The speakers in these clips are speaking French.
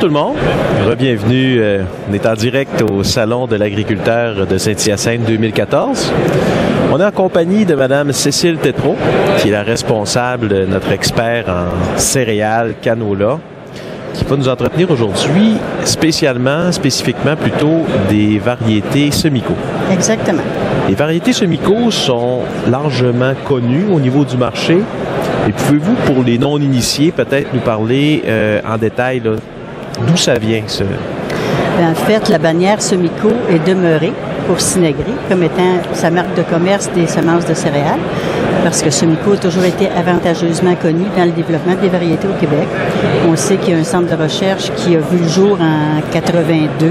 tout le monde. Bienvenue. On est en direct au Salon de l'agriculteur de Saint-Hyacinthe 2014. On est en compagnie de Mme Cécile Tétrault, qui est la responsable, notre expert en céréales canola, qui va nous entretenir aujourd'hui spécifiquement plutôt des variétés Semico. Exactement. Les variétés Semico sont largement connues au niveau du marché. Et pouvez-vous, pour les non-initiés, peut-être nous parler en détail là, d'où ça vient, ça? En fait, la bannière Semico est demeurée pour Synagri comme étant sa marque de commerce des semences de céréales, parce que Semico a toujours été avantageusement connu dans le développement des variétés au Québec. On sait qu'il y a un centre de recherche qui a vu le jour en 82,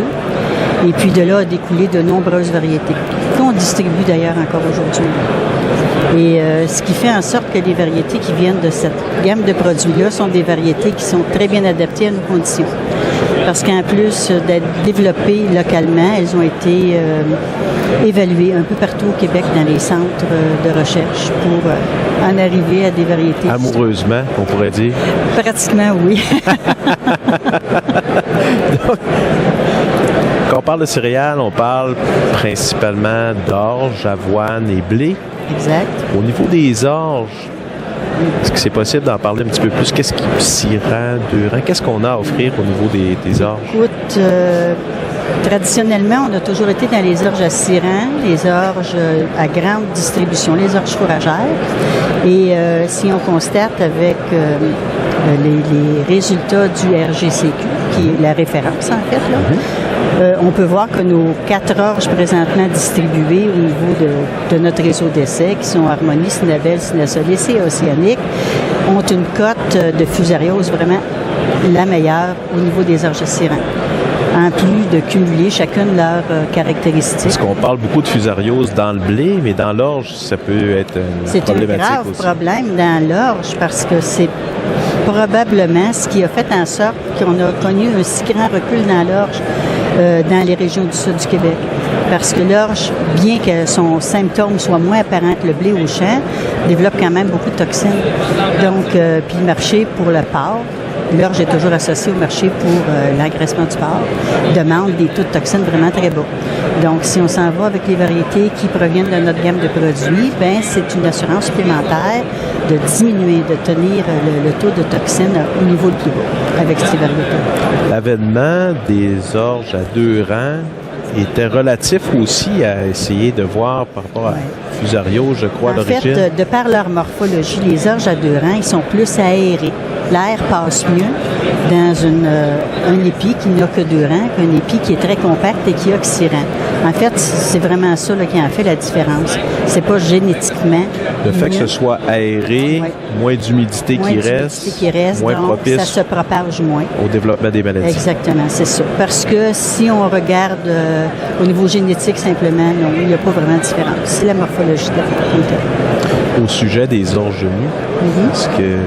et puis de là a découlé de nombreuses variétés, qu'on distribue d'ailleurs encore aujourd'hui. Et ce qui fait en sorte que les variétés qui viennent de cette gamme de produits-là sont des variétés qui sont très bien adaptées à nos conditions. Parce qu'en plus d'être développées localement, elles ont été évaluées un peu partout au Québec dans les centres de recherche pour en arriver à des variétés. Amoureusement, on pourrait dire. Pratiquement, oui. Donc, quand on parle de céréales, on parle principalement d'orge, avoine et blé. Exact. Au niveau des orges, est-ce que c'est possible d'en parler un petit peu plus? Qu'est-ce qui Syrah, Durand, qu'est-ce qu'on a à offrir au niveau des orges? Écoute, traditionnellement, on a toujours été dans les orges à Syrah, les orges à grande distribution, les orges fourragères. Et si on constate avec les résultats du RGCQ, qui est la référence en fait, là, on peut voir que nos 4 orges présentement distribuées au niveau de notre réseau d'essais, qui sont Harmonie, Synabel, Synasolis et Océanique, ont une cote de fusariose vraiment la meilleure au niveau des orges Syrah. En plus de cumuler chacune leurs caractéristiques. Parce qu'on parle beaucoup de fusariose dans le blé, mais dans l'orge, ça peut être problématique C'est un grave aussi. Problème dans l'orge parce que c'est probablement ce qui a fait en sorte qu'on a connu un si grand recul dans l'orge dans les régions du sud du Québec. Parce que l'orge, bien que son symptôme soit moins apparent que le blé au champ, développe quand même beaucoup de toxines. Donc, puis le marché pour le porc, l'orge est toujours associé au marché pour l'engraissement du porc, demande des taux de toxines vraiment très bas. Donc, si on s'en va avec les variétés qui proviennent de notre gamme de produits, ben c'est une assurance supplémentaire de diminuer, de tenir le taux de toxines au niveau le plus bas avec ces variétés. L'avènement des orges à 2 rangs était relatif aussi à essayer de voir par rapport à fusariose, je crois, à l'origine. En fait, de par leur morphologie, les orges à 2 rangs, ils sont plus aérés. L'air passe mieux dans un épi qui n'a que 2 rangs qu'un épi qui est très compact et qui a que 6 rangs. En fait, c'est vraiment ça là, qui en fait la différence. C'est pas génétiquement. Le fait que ce soit aéré, moins d'humidité qui reste, moins donc propice ça se propage moins. au développement des maladies. Exactement, c'est ça. Parce que si on regarde au niveau génétique simplement, non, il n'y a pas vraiment de différence. C'est la morphologie de la plante. Au sujet des orges nues, est-ce que...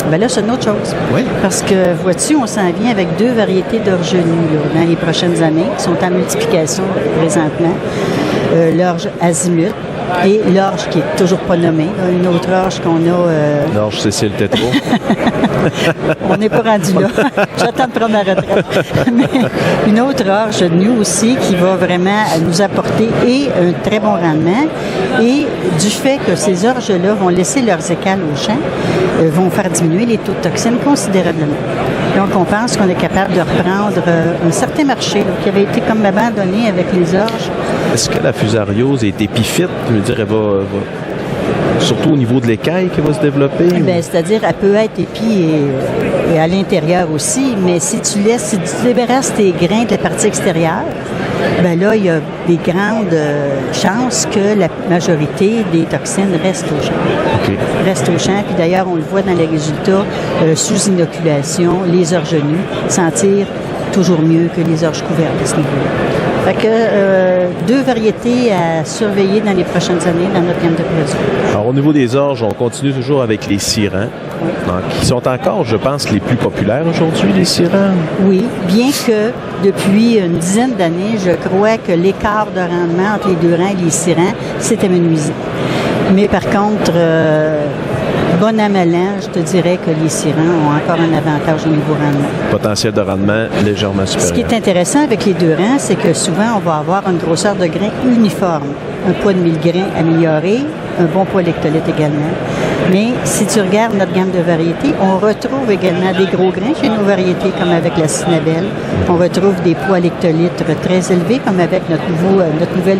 Ben là, c'est une autre chose. Oui. Parce que, vois-tu, on s'en vient avec 2 variétés d'orge nues là, dans les prochaines années, qui sont en multiplication présentement. L'orge azimut et l'orge qui est toujours pas nommée. Une autre orge qu'on a... L'orge Cécile Tétrault. On n'est pas rendu là. J'attends de prendre la retraite. Mais une autre orge nue aussi qui va vraiment nous apporter et un très bon rendement. Et du fait que ces orges-là vont laisser leurs écales au champ, vont faire diminuer les taux de toxines considérablement. Donc, on pense qu'on est capable de reprendre un certain marché là, qui avait été comme abandonné avec les orges. Est-ce que la fusariose est épiphyte? Je veux dire, elle va surtout au niveau de l'écaille qui va se développer? Bien, c'est-à-dire, elle peut être épi et à l'intérieur aussi, mais si tu débarrasses tes grains de la partie extérieure, ben là, il y a des grandes chances que la majorité des toxines restent au champ. Okay. Restent au champ. Puis d'ailleurs, on le voit dans les résultats, sous inoculation, les orges nues sentir toujours mieux que les orges couvertes à ce niveau-là. Fait que 2 variétés à surveiller dans les prochaines années dans notre gamme de produits. Alors, au niveau des orges, on continue toujours avec les Syrah, qui sont encore, je pense, les plus populaires aujourd'hui, les Syrah. Oui, bien que depuis une dizaine d'années, je crois que l'écart de rendement entre les 2 rangs et les Syrah s'est amenuisé. Mais par contre, bon an, mal an, je te dirais que les sirens ont encore un avantage au niveau rendement. Potentiel de rendement légèrement supérieur. Ce qui est intéressant avec les 2 rangs, c'est que souvent, on va avoir une grosseur de grain uniforme. Un poids de 1000 grains amélioré, un bon poids lectolyte également. Mais si tu regardes notre gamme de variétés, on retrouve également des gros grains chez nos variétés, comme avec la Cinabelle. On retrouve des poids lectolitres très élevés, comme avec notre nouvelle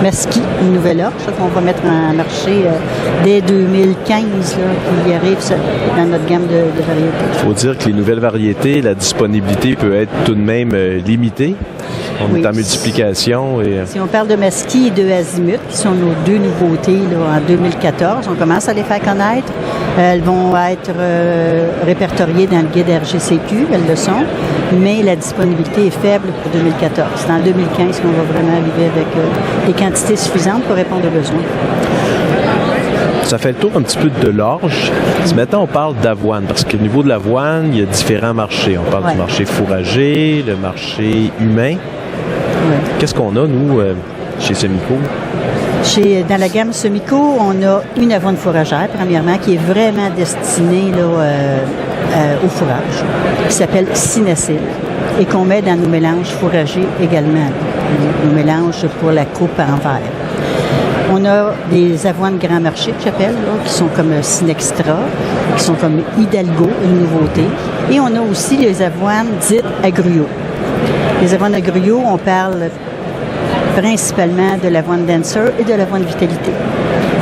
Masqui, une nouvelle orge qu'on va mettre en marché dès 2015, là, qui arrive dans notre gamme de variétés. Il faut dire que les nouvelles variétés, la disponibilité peut être tout de même limitée. On est en multiplication. Si on parle de Masqui et de Azimut, qui sont nos 2 nouveautés là, en 2014, on commence à les faire connaître. Elles vont être répertoriées dans le guide RGCQ, elles le sont, mais la disponibilité est faible pour 2014. C'est en 2015 qu'on va vraiment arriver avec des quantités suffisantes pour répondre aux besoins. Ça fait le tour un petit peu de l'orge. Maintenant, on parle d'avoine, parce qu'au niveau de l'avoine, il y a différents marchés. On parle du marché fourragé, le marché humain. Qu'est-ce qu'on a, nous, chez Semico? Dans la gamme Semico, on a une avoine fourragère, premièrement, qui est vraiment destinée là, au fourrage, qui s'appelle Cinacil, et qu'on met dans nos mélanges fourragés également, nos mélanges pour la coupe en verre. On a des avoines grand marché, que j'appelle, là, qui sont comme Cinextra, qui sont comme Hidalgo, une nouveauté. Et on a aussi les avoines dites Agruyo. Les avoines Agruyo, on parle principalement de l'avoine Dancer et de l'avoine Vitalité.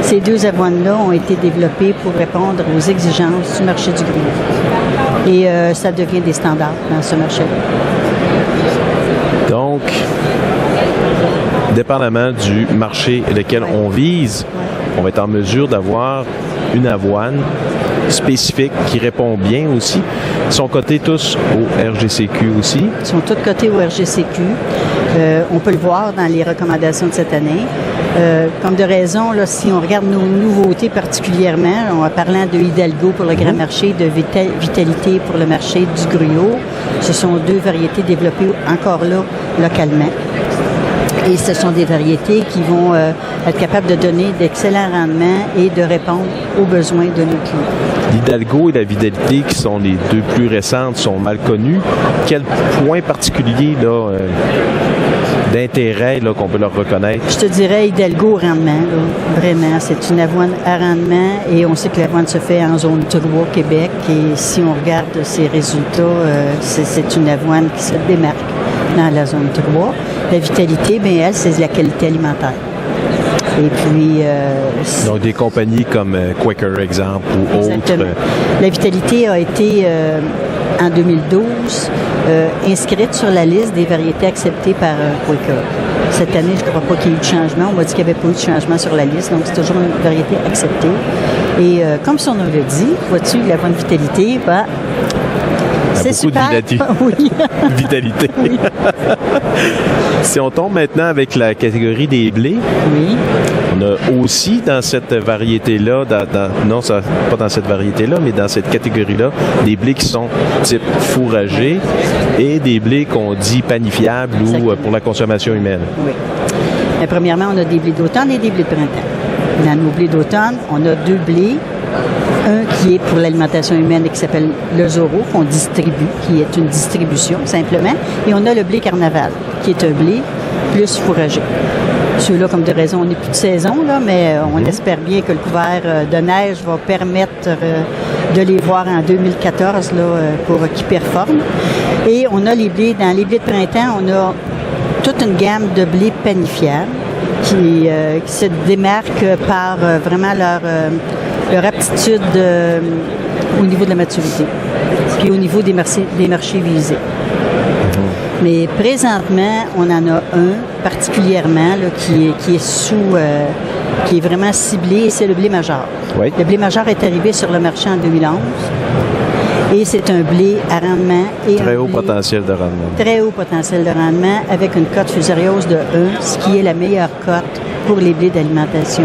Ces 2 avoines-là ont été développées pour répondre aux exigences du marché du gruau. Et ça devient des standards dans ce marché-là. Donc, dépendamment du marché lequel on vise, on va être en mesure d'avoir une avoine spécifique qui répond bien aussi. Ils sont cotés tous au RGCQ aussi. Ils sont tous cotés au RGCQ. On peut le voir dans les recommandations de cette année. Comme de raison, là, si on regarde nos nouveautés particulièrement, en parlant de Hidalgo pour le grand marché, de Vitalité pour le marché du gruau, ce sont 2 variétés développées encore là localement. Et ce sont des variétés qui vont être capables de donner d'excellents rendements et de répondre aux besoins de nos clients. L'Hidalgo et la Vitalité, qui sont les 2 plus récentes, sont mal connues. Quel point particulier là, d'intérêt là, qu'on peut leur reconnaître? Je te dirais Hidalgo au rendement. Là. Vraiment, c'est une avoine à rendement et on sait que l'avoine se fait en zone 3 Québec. Et si on regarde ses résultats, c'est une avoine qui se démarque dans la zone 3. La Vitalité, bien, elle, c'est la qualité alimentaire. Et puis... donc, des compagnies comme Quaker, exemple, ou exactement. autres. La Vitalité a été, en 2012, inscrite sur la liste des variétés acceptées par Quaker. Cette année, je ne crois pas qu'il y ait eu de changement. On m'a dit qu'il n'y avait pas eu de changement sur la liste, donc c'est toujours une variété acceptée. Et comme son nom le dit, vois-tu, l'avoine Vitalité, c'est super. Oui. Vitalité. Oui. Si on tombe maintenant avec la catégorie des blés, oui. On a aussi dans cette variété-là, non, pas dans cette variété-là, mais dans cette catégorie-là, des blés qui sont type fourragés et des blés qu'on dit panifiables ou pour la consommation humaine. Oui. Mais premièrement, on a des blés d'automne et des blés de printemps. Dans nos blés d'automne, on a 2 blés. Un qui est pour l'alimentation humaine et qui s'appelle le Zorro, qu'on distribue, qui est une distribution simplement. Et on a le blé Carnaval, qui est un blé plus fourragé. Ceux-là, comme de raison, on n'est plus de saison, là, mais on espère bien que le couvert de neige va permettre de les voir en 2014 là, pour qu'ils performent. Et on a les blés, dans les blés de printemps, on a toute une gamme de blés panifiables qui se démarquent par vraiment leur aptitude au niveau de la maturité, puis au niveau des marchés visés. Mais présentement, on en a un particulièrement là, qui est vraiment ciblé, et c'est le blé major. Oui. Le blé major est arrivé sur le marché en 2011. Et c'est un blé à rendement. Et très haut potentiel de rendement. Très haut potentiel de rendement avec une cote fusariose de 1, ce qui est la meilleure cote pour les blés d'alimentation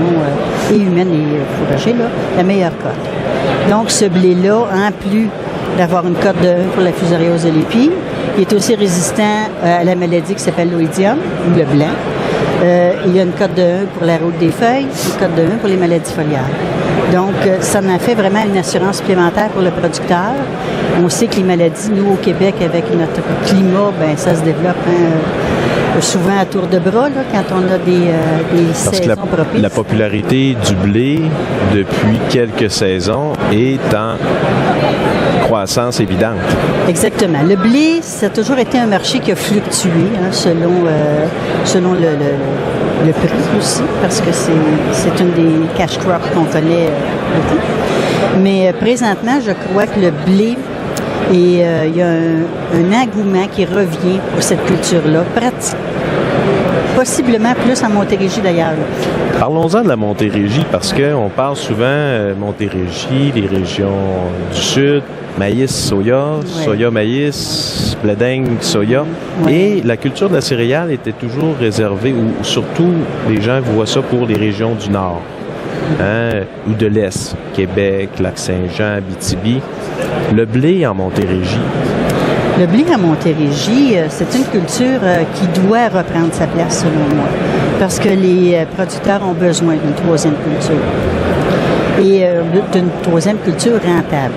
et humaine et fourragée, là, la meilleure cote. Donc, ce blé-là, en plus d'avoir une cote de 1 pour la fusariose de l'épi, il est aussi résistant à la maladie qui s'appelle l'oïdium, ou le blanc. Il y a une cote de 1 pour la rôde des feuilles, une cote de 1 pour les maladies foliaires. Donc, ça en fait vraiment une assurance supplémentaire pour le producteur. On sait que les maladies, nous, au Québec, avec notre climat, ben ça se développe souvent à tour de bras, là, quand on a des saisons propices. La popularité du blé, depuis quelques saisons, est en croissance évidente. Exactement. Le blé, ça a toujours été un marché qui a fluctué selon le prix aussi, parce que c'est une des cash crops qu'on connaît beaucoup. Mais présentement, je crois que le blé, et il y a un engouement qui revient pour cette culture-là, possiblement plus en Montérégie d'ailleurs. Parlons-en de la Montérégie, parce qu'on parle souvent Montérégie, les régions du sud, maïs, soya, soya, maïs, blé d'Inde, soya. Ouais. Et la culture de la céréale était toujours réservée, ou surtout les gens voient ça pour les régions du nord. Ou de l'Est, Québec, Lac-Saint-Jean, Abitibi. Le blé en Montérégie. Le blé en Montérégie, c'est une culture qui doit reprendre sa place, selon moi, parce que les producteurs ont besoin d'une troisième culture et d'une troisième culture rentable.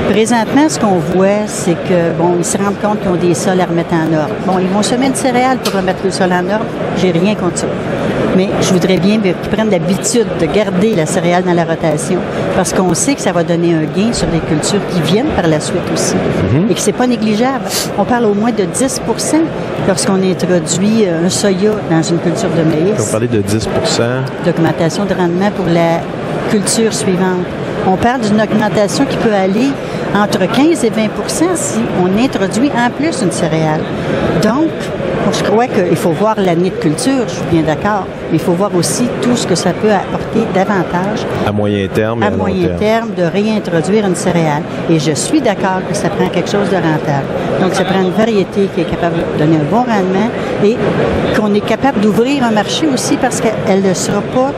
Présentement, ce qu'on voit, c'est que, ils se rendent compte qu'ils ont des sols à remettre en ordre. Ils vont semer une céréale pour remettre le sol en ordre. J'ai rien contre ça. Mais je voudrais bien qu'ils prennent l'habitude de garder la céréale dans la rotation, parce qu'on sait que ça va donner un gain sur les cultures qui viennent par la suite aussi. Et que c'est pas négligeable. On parle au moins de 10 lorsqu'on introduit un soya dans une culture de maïs. On parlait de 10 d'augmentation de rendement pour la culture suivante. On parle d'une augmentation qui peut aller entre 15 et 20 si on introduit en plus une céréale. Donc, je crois qu'il faut voir l'année de culture, je suis bien d'accord, mais il faut voir aussi tout ce que ça peut apporter davantage. À moyen terme et à long terme. À moyen terme, de réintroduire une céréale. Et je suis d'accord que ça prend quelque chose de rentable. Donc, ça prend une variété qui est capable de donner un bon rendement et qu'on est capable d'ouvrir un marché aussi parce qu'elle ne sera pas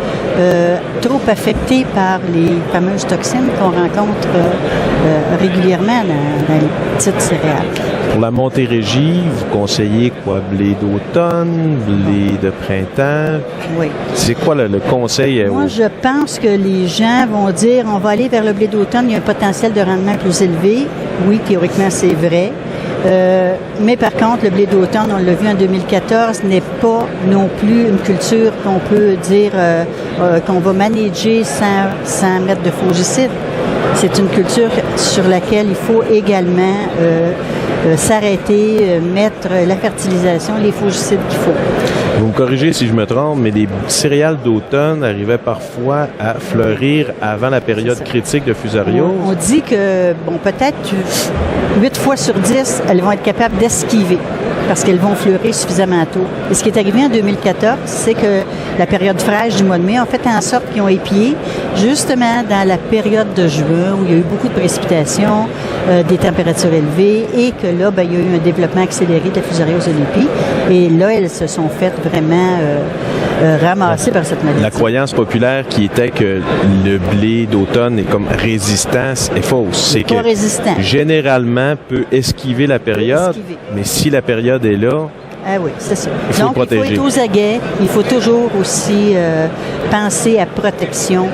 trop affectée par les fameuses toxines qu'on rencontre régulièrement dans les petites céréales. Pour la Montérégie, vous conseillez quoi? Blé d'automne, blé de printemps? Oui. C'est quoi le conseil? Moi, je pense que les gens vont dire on va aller vers le blé d'automne, il y a un potentiel de rendement plus élevé. Oui, théoriquement, c'est vrai. Mais par contre, le blé d'automne, on l'a vu en 2014, n'est pas non plus une culture qu'on peut dire qu'on va manager sans mettre de fongicides. C'est une culture sur laquelle il faut également s'arrêter, mettre la fertilisation, les fongicides qu'il faut. Vous me corrigez si je me trompe, mais les céréales d'automne arrivaient parfois à fleurir avant la période critique de fusariose. On dit que, peut-être 8 fois sur 10, elles vont être capables d'esquiver parce qu'elles vont fleurir suffisamment tôt. Et ce qui est arrivé en 2014, c'est que la période fraîche du mois de mai a fait en sorte qu'ils ont épié justement dans la période de juin où il y a eu beaucoup de précipitations, des températures élevées et que là, il y a eu un développement accéléré de la fusariose de l'épi. Et là, elles se sont faites vraiment ramassées par cette maladie. La croyance populaire qui était que le blé d'automne est comme résistant est fausse. C'est pas résistant. Généralement, peut esquiver la période, mais si la période est là, ah oui, c'est ça. Il faut donc, il faut être aux aguets. Il faut toujours aussi penser à protection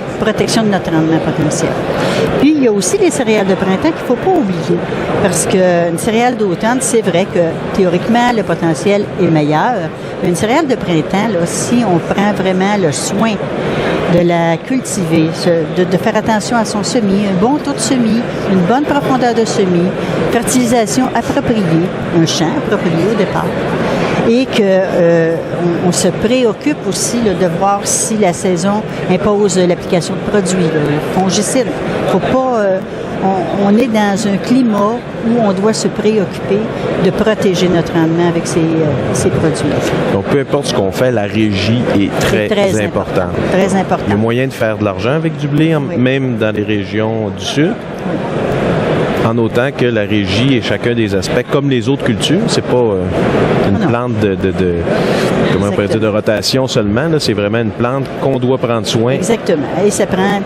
de notre rendement potentiel. Puis, il y a aussi les céréales de printemps qu'il ne faut pas oublier. Parce qu'une céréale d'automne, c'est vrai que théoriquement, le potentiel est meilleur. Mais une céréale de printemps, là, si on prend vraiment le soin de la cultiver, de faire attention à son semis, un bon taux de semis, une bonne profondeur de semis, fertilisation appropriée, un champ approprié au départ, et qu'on se préoccupe aussi là, de voir si la saison impose l'application de produits, fongicides. Faut pas... on est dans un climat où on doit se préoccuper de protéger notre rendement avec ces produits. Donc, peu importe ce qu'on fait, la régie est très importante. Très importante. Il y a moyen de faire de l'argent avec du blé, même dans les régions du Sud. Oui. en autant que la régie et chacun des aspects, comme les autres cultures, c'est pas une plante comment on pourrait dire, de rotation seulement, là, c'est vraiment une plante qu'on doit prendre soin. Exactement. Et ça prend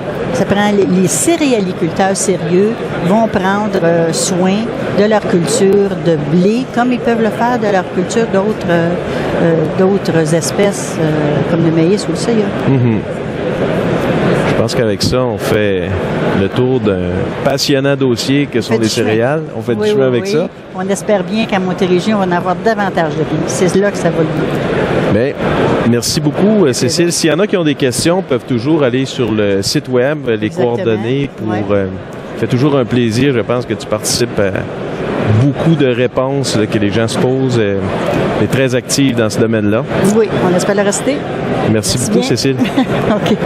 les céréaliculteurs sérieux vont prendre soin de leur culture de blé, comme ils peuvent le faire de leur culture d'autres espèces, comme le maïs ou le soya. Mm-hmm. Je pense qu'avec ça, on fait le tour d'un passionnant dossier que sont les céréales. On fait du chemin avec ça. On espère bien qu'à Montérégie, on va en avoir davantage de blé. C'est là que ça va le dire. Bien, merci beaucoup, Cécile. S'il y en a qui ont des questions, peuvent toujours aller sur le site web, les coordonnées. Ça fait toujours un plaisir. Je pense que tu participes à beaucoup de réponses que les gens se posent. Tu es très active dans ce domaine-là. Oui, on espère le rester. Merci beaucoup, bien. Cécile. OK.